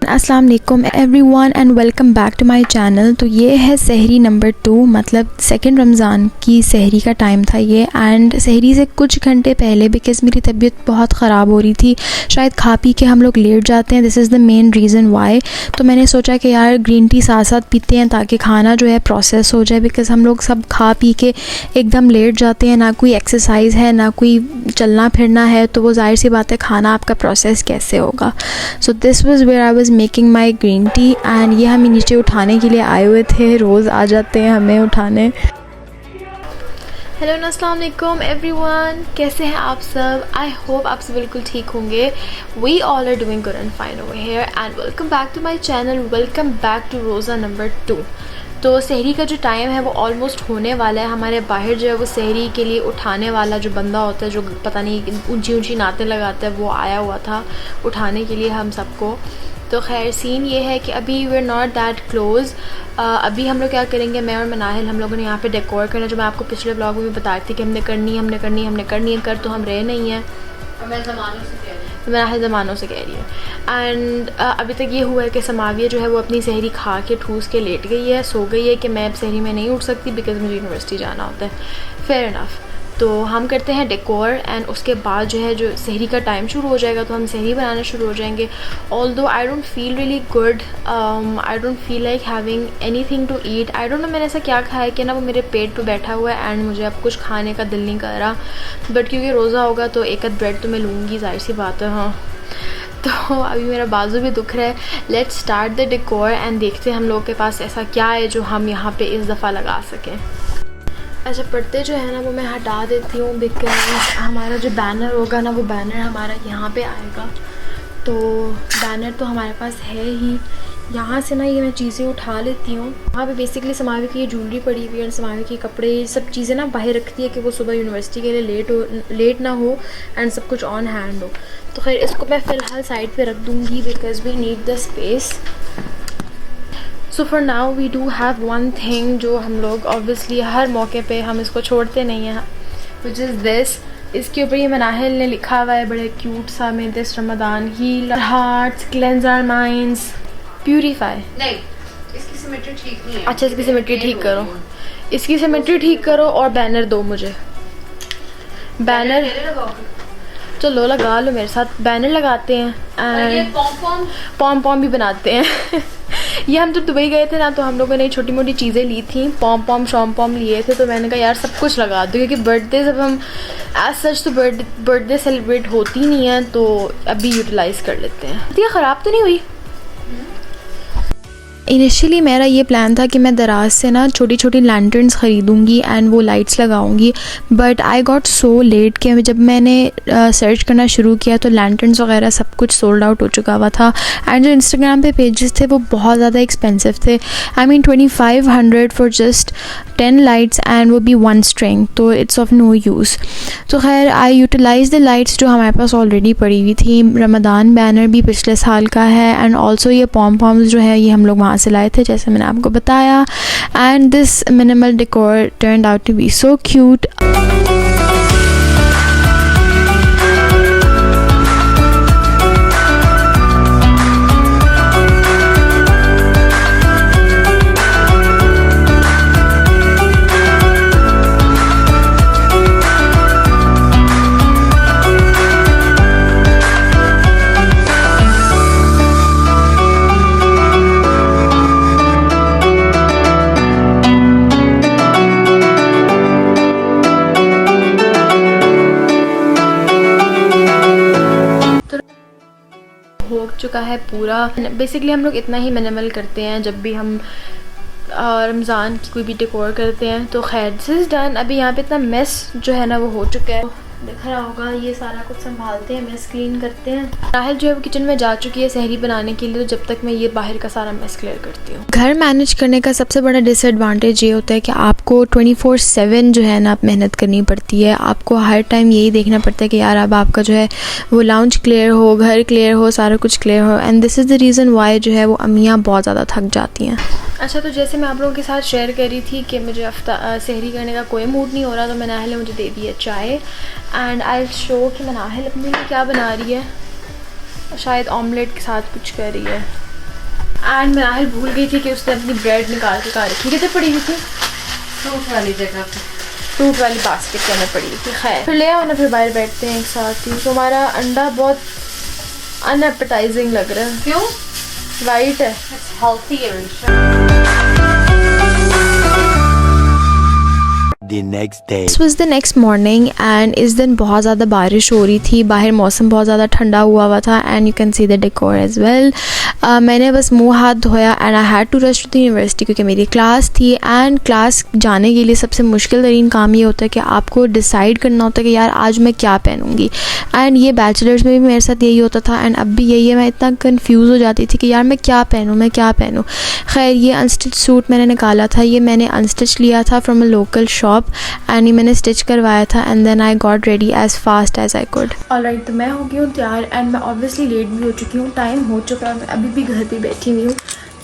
अस्सलाम वालेकुम everyone and welcome back to my channel. तो ये है सहरी नंबर 2, मतलब सेकंड रमज़ान की सहरी का टाइम था ये। एंड सहरी से कुछ घंटे पहले बिकॉज़ मेरी तबीयत बहुत ख़राब हो रही थी, शायद खा पी के हम लोग लेट जाते हैं, this is the main reason why. तो मैंने सोचा कि यार ग्रीन टी साथ साथ पीते हैं ताकि खाना जो है प्रोसेस हो जाए, बिकॉज़ हम लोग सब खा पी के एकदम लेट जाते हैं, ना कोई एक्सरसाइज है ना कोई चलना फिरना है, तो वो जाहिर सी बात है खाना आपका प्रोसेस कैसे होगा। So this was where I was making my green tea and ये हमें नीचे उठाने के लिए आए हुए थे, रोज़ आ जाते हैं हमें उठाने। हेलो अस्सलाम वालेकुम एवरीवन, कैसे हैं आप सब? आई होप आप सब बिल्कुल ठीक होंगे। We all are doing good and fine over here and welcome back to my channel, welcome back to रोज़ा नंबर 2। तो सहरी का जो टाइम है वो ऑलमोस्ट होने वाला है। हमारे बाहर जो है वो सहरी के लिए उठाने वाला जो बंदा होता है, जो पता नहीं ऊंची ऊंची नातें लगाता है, वो आया हुआ था उठाने के लिए हम सबको। तो खैर सीन ये है कि अभी we are not that close. अभी हम लोग क्या करेंगे, मैं और मनाहिल हम लोगों ने यहाँ पे डेकोर करना, जो मैं आपको पिछले ब्लॉग में बताई थी कि हमने करनी है, कर तो हम रहे नहीं हैं। मैं ज़मानों से कह रही हूँ। एंड अभी तक ये हुआ है कि समाविया जो है वो अपनी सहरी खा के ठूस के लेट गई है, सो गई है कि मैं अब सहरी में नहीं उठ सकती बिकॉज़ मुझे यूनिवर्सिटी जाना होता है। Fair enough. तो हम करते हैं डेकोर एंड उसके बाद जो है जो सहरी का टाइम शुरू हो जाएगा तो हम सहरी बनाना शुरू हो जाएंगे। Although I don't feel really good, I don't feel like having anything to eat. I don't know मैंने ऐसा क्या खाया कि ना वो मेरे पेट पे बैठा हुआ है एंड मुझे अब कुछ खाने का दिल नहीं कर रहा। बट क्योंकि रोज़ा होगा तो एक आध ब्रेड तो मैं लूँगी, जाहिर सी बात है। हाँ, तो अभी मेरा बाजू भी दुख रहा है। Let's start the decor and देखते हैं हम लोग के पास ऐसा क्या है जो हम यहाँ पे इस दफ़ा लगा सकें। अच्छा, पर्दे जो है ना वो मैं हटा देती हूँ बिकॉज हमारा जो बैनर होगा ना वो बैनर हमारा यहाँ पे आएगा। तो बैनर तो हमारे पास है ही। यहाँ से ना ये मैं चीज़ें उठा लेती हूँ। वहाँ पे बेसिकली समावी की ज्वेलरी पड़ी हुई है, समावी के कपड़े, ये सब चीज़ें ना बाहर रखती है कि वो सुबह यूनिवर्सिटी के लिए लेट ना हो एंड सब कुछ ऑन हैंड हो। तो खैर इसको मैं फ़िलहाल साइड पे रख दूँगी because we need the space. So for now we do have one thing जो हम लोग ऑब्वियसली हर मौके पे हम इसको छोड़ते नहीं हैं, विच इज़ दिस। इसके ऊपर ये मनाहिल ने लिखा हुआ है बड़े क्यूट सा में, this Ramadan heal hearts, cleanse our minds, purify. नहीं, इसकी सिमेट्री ठीक नहीं है। अच्छा, इसकी सिमेट्री ठीक करो, इसकी सिमेट्री ठीक करो और बैनर दो मुझे। बैनर चलो लगा लो मेरे साथ। बैनर लगाते हैं एंड पॉम पॉम भी बनाते हैं। ये हम जब दुबई गए थे ना तो हम लोगों ने छोटी मोटी चीज़ें ली थी, पॉम पॉम शॉम पॉम लिए थे, तो मैंने कहा यार सब कुछ लगा दो क्योंकि बर्थडे जब हम एज सच तो बर्थडे सेलिब्रेट होती नहीं है तो अभी यूटिलाइज़ कर लेते हैं। ये ख़राब तो नहीं हुई? इनिशियली मेरा ये प्लान था कि मैं दराज से ना छोटी छोटी लैंटर्न्स ख़रीदूँगी एंड वो लाइट्स लगाऊँगी, but I got so late कि जब मैंने सर्च करना शुरू किया तो लैंटर्न्स वगैरह सब कुछ सोल्ड आउट हो चुका हुआ था। एंड जो इंस्टाग्राम पे पेजेस थे वो बहुत ज़्यादा एक्सपेंसिव थे। I mean 2500 for just 10 lights and वो भी 1 स्ट्रिंग, तो इट्स ऑफ नो यूज़। तो खैर आई यूटिलाइज़ द लाइट्स जो हमारे पास ऑलरेडी पड़ी हुई थी। रमदान बैनर भी पिछले साल का है एंड ऑल्सो ये पॉम पॉम्स जो है ये हम लोग वहाँ से लाए थे जैसे मैंने आपको बताया। And this minimal decor turned out to be so cute. हो चुका है पूरा। बेसिकली हम लोग इतना ही मिनिमल करते हैं जब भी हम रमज़ान की कोई भी डेकोर करते हैं। तो खैर दिस इज़ डन। अभी यहाँ पे इतना मेस जो है ना वो हो चुका है, दिख रहा होगा। ये सारा कुछ संभालते हैं, मेस क्लीन करते हैं। राहिल जो है वो किचन में जा चुकी है सहरी बनाने के लिए, तो जब तक मैं ये बाहर का सारा मेस क्लियर करती हूँ। घर मैनेज करने का सबसे बड़ा डिसएडवांटेज ये होता है कि आपको 24/7 जो है ना आप मेहनत करनी पड़ती है। आपको हर टाइम यही देखना पड़ता है कि यार अब आपका जो है वो लाउंज क्लियर हो, घर क्लियर हो, सारा कुछ क्लियर हो। And this is the reason why जो है वो अम्मियाँ बहुत ज़्यादा थक जाती हैं। अच्छा, तो जैसे मैं आप लोगों के साथ शेयर कर रही थी कि मुझे सहरी करने का कोई मूड नहीं हो रहा, तो मनाहिल ने मुझे दे दी है चाय एंड आई शो कि मनाहिल अपने लिए क्या बना रही है। शायद ऑमलेट के साथ कुछ कर रही है। एंड मनाहिल भूल गई थी कि उसने अपनी ब्रेड निकाल के कहा रखी कितने पड़ी हुई थी, फ्रूट वाली जगह पे, फ्रूट वाली बास्केट के अंदर पड़ी थी। खैर फिर ले आओ ना, फिर बाहर बैठते हैं एक साथ ही। तो हमारा अंडा बहुत अनएपेटाइजिंग लग रहा है। क्यों? वाइट है। The next day. This was the next morning and इस दिन बहुत ज़्यादा बारिश हो रही थी, बाहर मौसम बहुत ज़्यादा ठंडा हुआ था and you can see the decor as well. मैंने बस मुंह हाथ धोया and I had to rush to the university क्योंकि मेरी क्लास थी। एंड क्लास जाने के लिए सबसे मुश्किल तरीन काम ये होता है कि आपको डिसाइड करना होता है कि यार आज मैं क्या पहनूँगी। एंड ये बैचलर्स में भी मेरे साथ यही होता था एंड अब भी यही है, मैं इतना कन्फ्यूज़ हो जाती थी कि यार मैं क्या पहनूँ। खैर ये अनस्टिच सूट मैंने निकाला था, ये मैंने अनस्टिच लिया था from a local shop and ये मैंने स्टिच करवाया था and then I got ready as fast as I could. Alright, तो मैं हो गई हूँ तैयार एंड मैं ऑब्वियसली लेट भी हो चुकी हूँ, टाइम हो चुका है, मैं अभी भी घर पे बैठी हुई हूँ।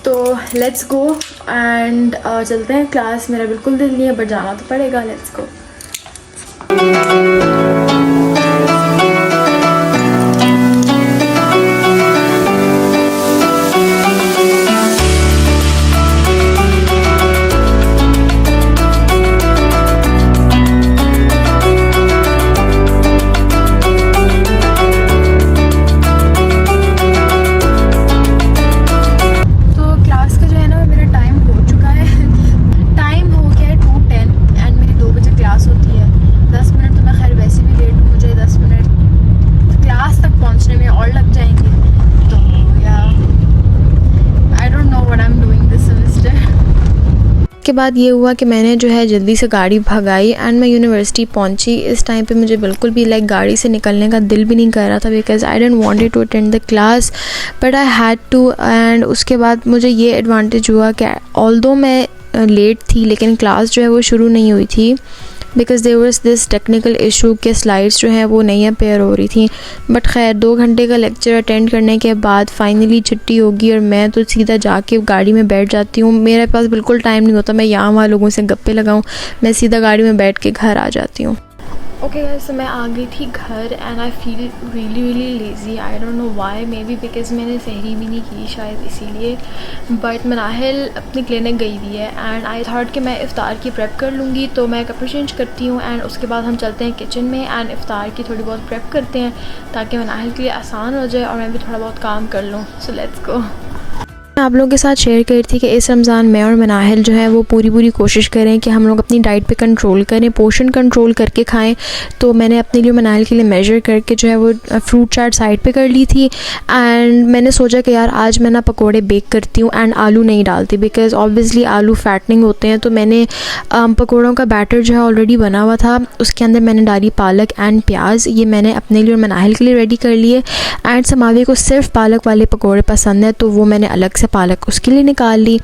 तो लेट्स गो एंड चलते हैं क्लास। मेरा बिल्कुल दिल नहीं है बट जाना तो पड़ेगा। Let's go. के बाद ये हुआ कि मैंने जो है जल्दी से गाड़ी भगाई एंड मैं यूनिवर्सिटी पहुंची। इस टाइम पे मुझे बिल्कुल भी लाइक गाड़ी से निकलने का दिल भी नहीं कर रहा था because I didn't wanted to attend the class but I had to. And उसके बाद मुझे ये एडवांटेज हुआ कि ऑल्दो मैं लेट थी लेकिन क्लास जो है वो शुरू नहीं हुई थी because there was this technical issue के स्लाइड्स जो हैं वो नहीं अपेयर हो रही थी। बट खैर 2 घंटे का लेक्चर अटेंड करने के बाद फाइनली छुट्टी होगी और मैं तो सीधा जाके गाड़ी में बैठ जाती हूँ। मेरे पास बिल्कुल टाइम नहीं होता मैं यहाँ वहाँ लोगों से गप्पे लगाऊँ, मैं सीधा गाड़ी में बैठ के घर आ जाती हूँ। ओके गाइस, तो मैं आ गई थी घर and I feel really lazy. I don't know why, may be because मैंने सहरी भी नहीं की शायद इसीलिए। बट मनाहिल अपनी क्लिनिक गई हुई है एंड आई थॉट कि मैं इफ़्तार की प्रेप कर लूँगी, तो मैं कपड़े चेंज करती हूँ एंड उसके बाद हम चलते हैं किचन में एंड इफ़्तार की थोड़ी बहुत प्रेप करते हैं ताकि मनाहिल के लिए आसान हो जाए और मैं भी थोड़ा बहुत काम कर लूँ। So let's go. मैं आप लोगों के साथ शेयर करी थी कि इस रमज़ान में और मनाहिल जो है वो पूरी कोशिश करें कि हम लोग अपनी डाइट पे कंट्रोल करें, पोर्शन कंट्रोल करके खाएं। तो मैंने अपने लिए मनाहिल के लिए मेजर करके जो है वो फ्रूट चाट साइड पे कर ली थी एंड मैंने सोचा कि यार आज मैं ना पकोड़े बेक करती हूँ एंड आलू नहीं डालती बिकॉज ऑब्वियसली आलू फैटनिंग होते हैं। तो मैंने पकोड़ों का बैटर जो है ऑलरेडी बना हुआ था, उसके अंदर मैंने डाली पालक एंड प्याज। ये मैंने अपने लिए और मनाहिल के लिए रेडी कर लिए एंड समावी को सिर्फ पालक वाले पकोड़े पसंद है तो वो मैंने अलग से पालक उसके लिए निकाल ली।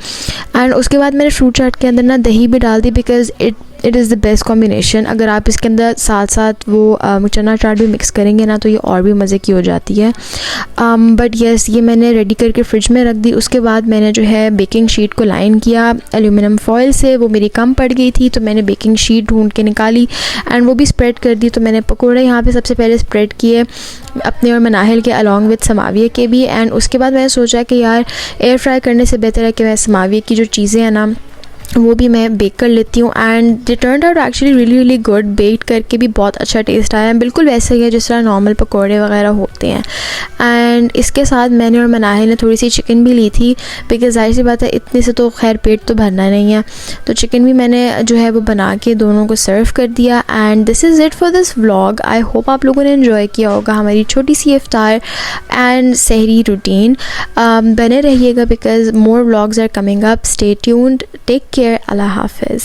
एंड उसके बाद मैंने फ्रूट चाट के अंदर ना दही भी डाल दी because it is the best combination. अगर आप इसके अंदर साथ साथ वो चना चाट भी मिक्स करेंगे ना तो ये और भी मज़े की हो जाती है। बट येस, ये मैंने रेडी करके फ्रिज में रख दी। उसके बाद मैंने जो है बेकिंग शीट को लाइन किया एल्यूमिनियम फॉयल से, वो मेरी कम पड़ गई थी तो मैंने बेकिंग शीट ढूंढ के निकाली एंड वो भी स्प्रेड कर दी। तो मैंने पकौड़े यहाँ पे सबसे पहले स्प्रेड किए अपने और मनाहिल के अलॉन्ग विद समाविया के भी। एंड उसके बाद मैंने सोचा कि यार एयर फ्राई करने से बेहतर है कि मैं समाविया की जो चीज़ें हैं ना वो भी मैं बेक कर लेती हूँ and they turned out actually really good. Bake करके भी बहुत अच्छा टेस्ट आया, बिल्कुल वैसे ही है जिस तरह नॉर्मल पकौड़े वगैरह होते हैं। एंड इसके साथ मैंने और मनाहिल ने थोड़ी सी चिकन भी ली थी बिकॉज जाहिर सी बात है इतने से तो खैर पेट तो भरना नहीं है, तो चिकन भी मैंने जो है वो बना के दोनों को सर्व कर दिया। And this is it for this vlog. I hope आप लोगों ने इन्जॉय किया होगा हमारी छोटी सी इफ्तार एंड सहरी रूटीन। बने रहिएगा because more vlogs are coming up. Stay tuned, take care, अल्लाह हाफिज़।